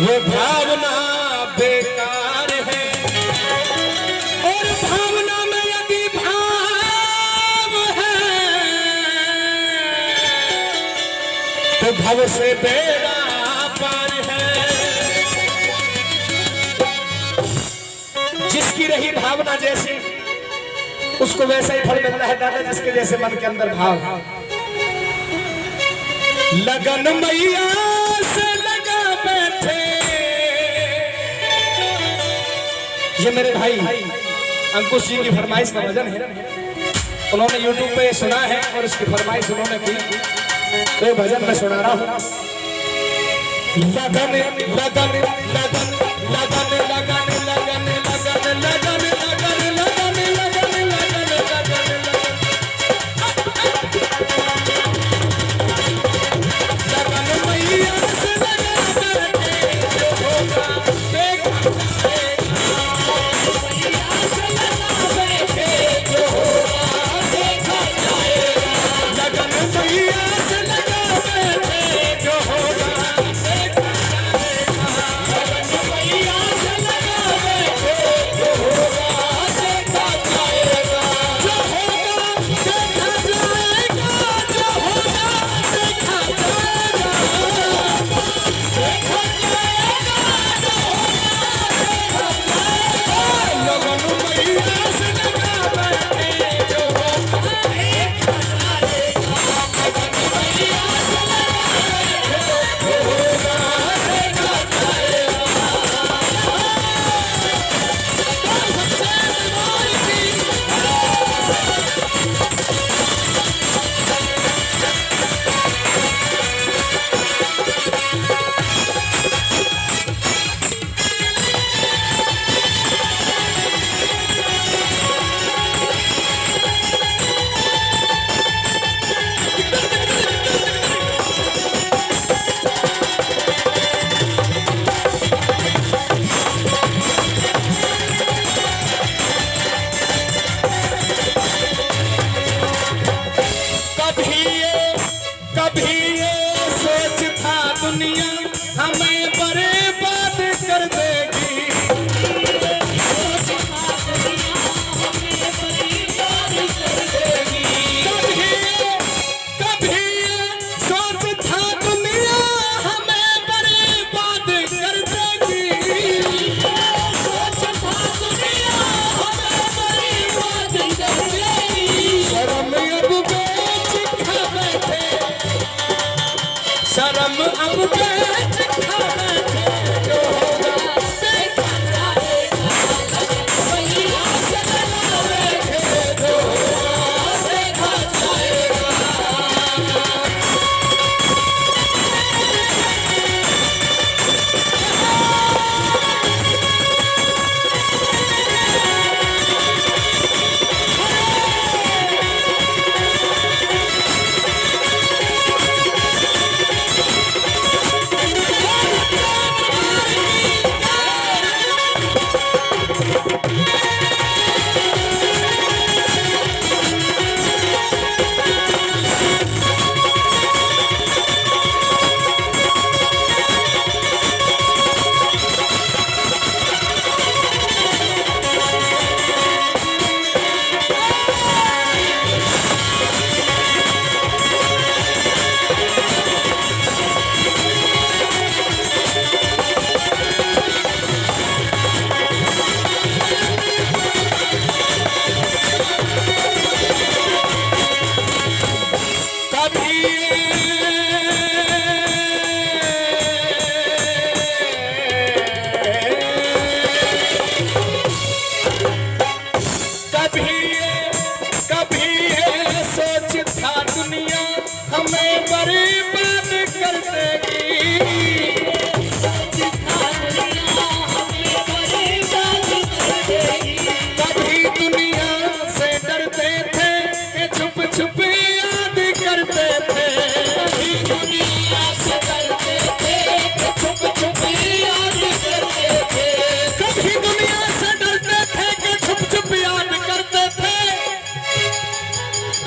वो भावना बेकार है और भावना में यदि भाव है तो भव से बेड़ा पार है। जिसकी रही भावना जैसी उसको वैसा ही फल मिलता है दादा, जिसके जैसे मन के अंदर भाव। लगन मैया से लगा बैठे, ये मेरे भाई अंकुश जी की फरमाइश का भजन है। उन्होंने YouTube पे सुना है और इसकी फरमाइश उन्होंने की, तो भजन में सुना रहा हूँ। लगन लगन लगन लगन लगन लगन लगन लगन लगन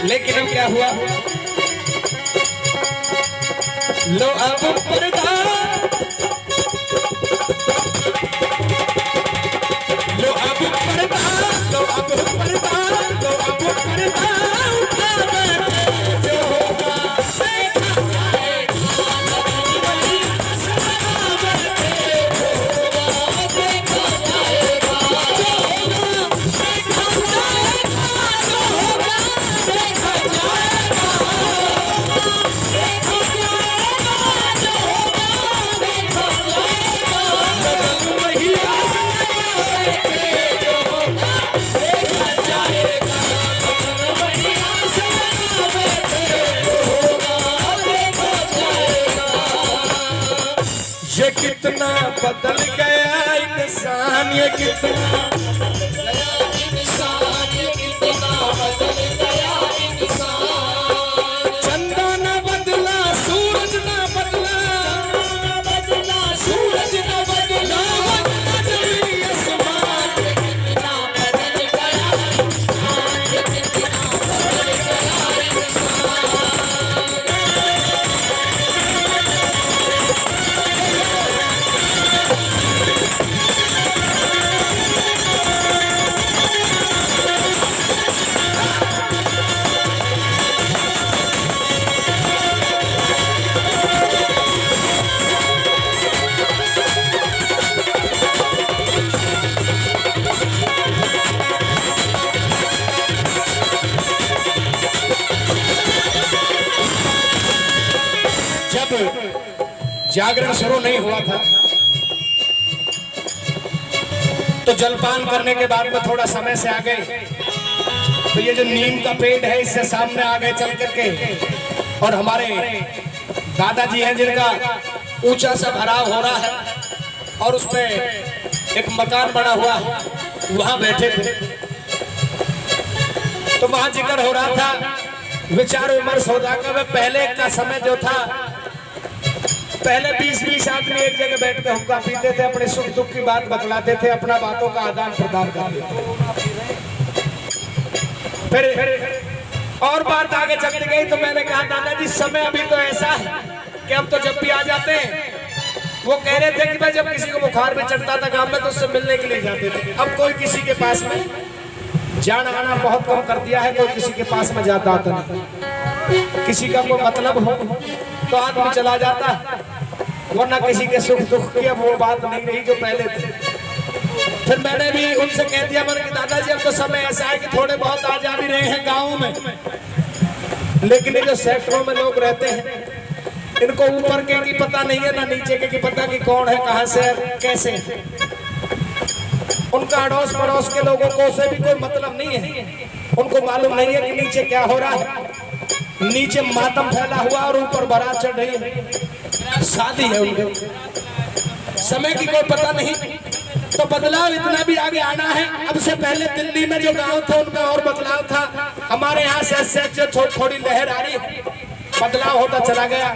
लेकिन क्या हुआ, लो अब पर्दा लो अब पर्दा, लो अब पर्दा, लो अब पर्दा उठा बैठे जो होगा देखा जाएगा। ये कितना बदल गया इंसान, ये कितना चंदा न बदला, सूरज न बदला, सूरज न बदला, जमीन आसमान, जागरण शुरू नहीं हुआ था तो जलपान करने के बाद में थोड़ा समय से आ गए, तो ये जो नीम का पेड़ है इससे सामने आ गए चल करके, और हमारे दादाजी हैं जिनका ऊंचा सा भराव हो रहा है और उसमें एक मकान बना हुआ है, वहां बैठे थे। तो वहां जिक्र हो रहा था, विचार विमर्श हो रहा था। पहले का समय जो था, पहले 20-20 आदमी एक जगह बैठ कर हुक्का पीते थे, अपने सुख दुख की बात बतलाते थे, अपना बातों का आदान प्रदान करते थे। फिर और बात आगे चलती गई तो मैंने कहा दादाजी समय अभी तो ऐसा है कि अब तो जब भी आ जाते हैं, वो कह रहे थे कि भाई जब किसी को बुखार में चढ़ता था गांव में तो उससे मिलने के लिए जाते थे। अब कोई किसी के पास में जाना आना बहुत कम कर दिया है, कोई किसी के पास में जाता आता नहीं। किसी का कोई मतलब हो तो आदमी चला जाता है, वरना किसी के सुख दुख की अब वो बात नहीं रही जो पहले थी। फिर मैंने भी उनसे कह दिया, मैंने कि दादाजी अब तो समय ऐसा है कि थोड़े बहुत आ जा भी रहे हैं गाँव में, लेकिन ये जो सेक्टरों में लोग रहते हैं इनको ऊपर के की पता नहीं है ना नीचे के की पता कि कौन है कहां से कैसे। उनका अड़ोस पड़ोस के लोगों को से भी कोई मतलब नहीं है, उनको मालूम नहीं है कि नीचे क्या हो रहा है। नीचे मातम फैला हुआ और ऊपर बारात चढ़ रही है, शादी है उनके, समय की कोई पता नहीं। तो बदलाव इतना भी आगे आना है। अब से पहले दिल्ली में जो गांव था उनमें और बदलाव था, हमारे यहाँ से जो थोड़ी लहर आ रही, बदलाव होता चला गया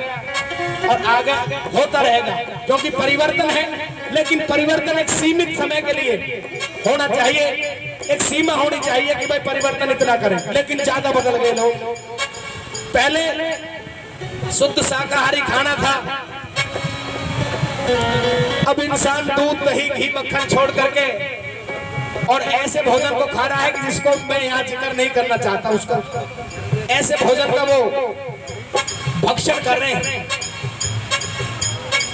और आगे होता रहेगा, क्योंकि परिवर्तन है। लेकिन परिवर्तन एक सीमित समय के लिए होना चाहिए, एक सीमा होनी चाहिए कि भाई परिवर्तन इतना करें। लेकिन ज्यादा बदल गए लोग। पहले शुद्ध शाकाहारी खाना था, अब इंसान दूध दही घी मक्खन छोड़ करके और ऐसे भोजन को खा रहा है कि जिसको मैं यहाँ जिक्र नहीं करना चाहता, उसका ऐसे भोजन का वो भक्षण कर रहे हैं।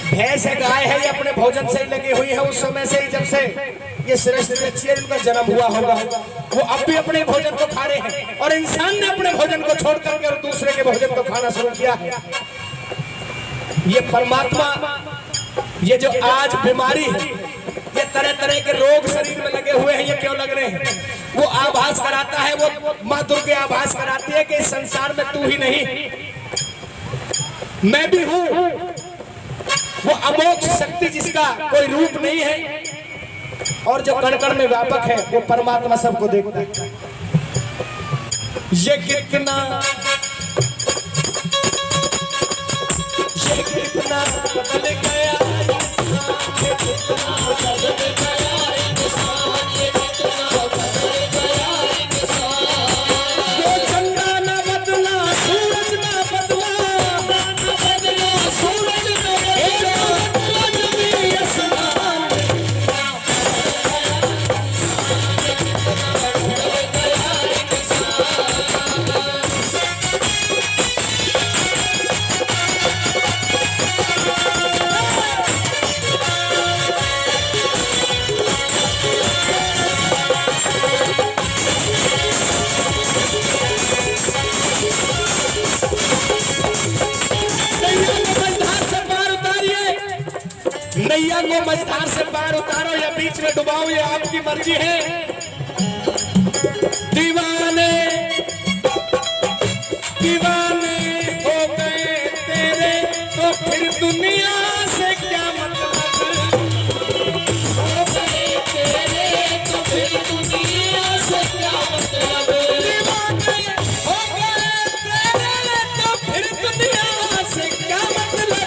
भैंस है गाय है, ये अपने भोजन से ही लगी हुई है। उस समय से ही जब से ये श्रेष्ठ बच्चे इनका जन्म हुआ होगा, वो अब भी अपने भोजन को खा रहे हैं। और इंसान ने अपने भोजन को छोड़ करके और दूसरे के भोजन को खाना शुरू किया है। ये परमात्मा, ये जो आज बीमारी है, ये तरह तरह के रोग शरीर में लगे हुए हैं, ये क्यों लग रहे हैं? वो आभास कराता है, वो माँ दुर्गा आभास कराती है कि इस संसार में तू ही नहीं मैं भी हूं। वो अमोघ शक्ति जिसका कोई रूप नहीं है और जो कण कण में व्यापक है, वो परमात्मा सबको देखता है। ये कितना बदल गया इंसान, ये कितना बदल गया इंसान, ये कितना बदल गया इंसान। वो चंदा न बदला, सूरज न बदला, सूरज न बदला, जमीन आसमान। पार उतारो या बीच में डुबाओ, ये आपकी मर्जी है। दीवाने दीवाने हो गए तेरे तो फिर दुनिया से क्या मतलब, हो गए तेरे तो फिर दुनिया से क्या मतलब, दीवाने हो गए तेरे तो फिर दुनिया से क्या मतलब,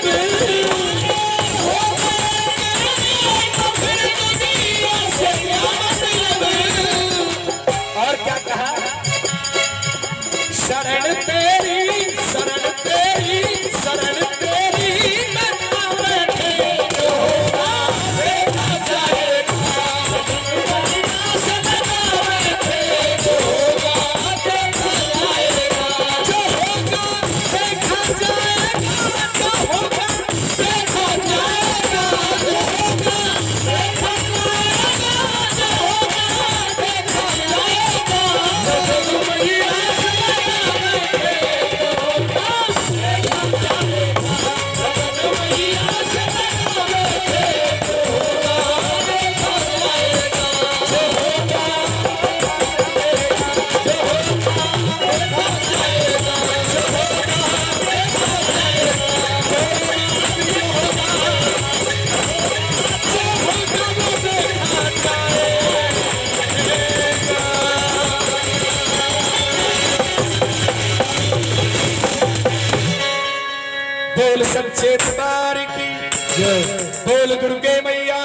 हो गए तेरे तो फिर दुनिया से क्या मतलब। और क्या कहा, शरण तेरी शरण तेरी शरण तेरी मैं ना बैठे जो होगा देखा जाएगा, शरण ना बैठे जो होगा देखा जाएगा, जो होगा देखा जाएगा, जो होगा देखा जाएगा, जो होगा देखा जाएगा, जो होगा देखा जाएगा, जो मैया बोल सच्चे दरबार की जय, बोल गुरु के मैया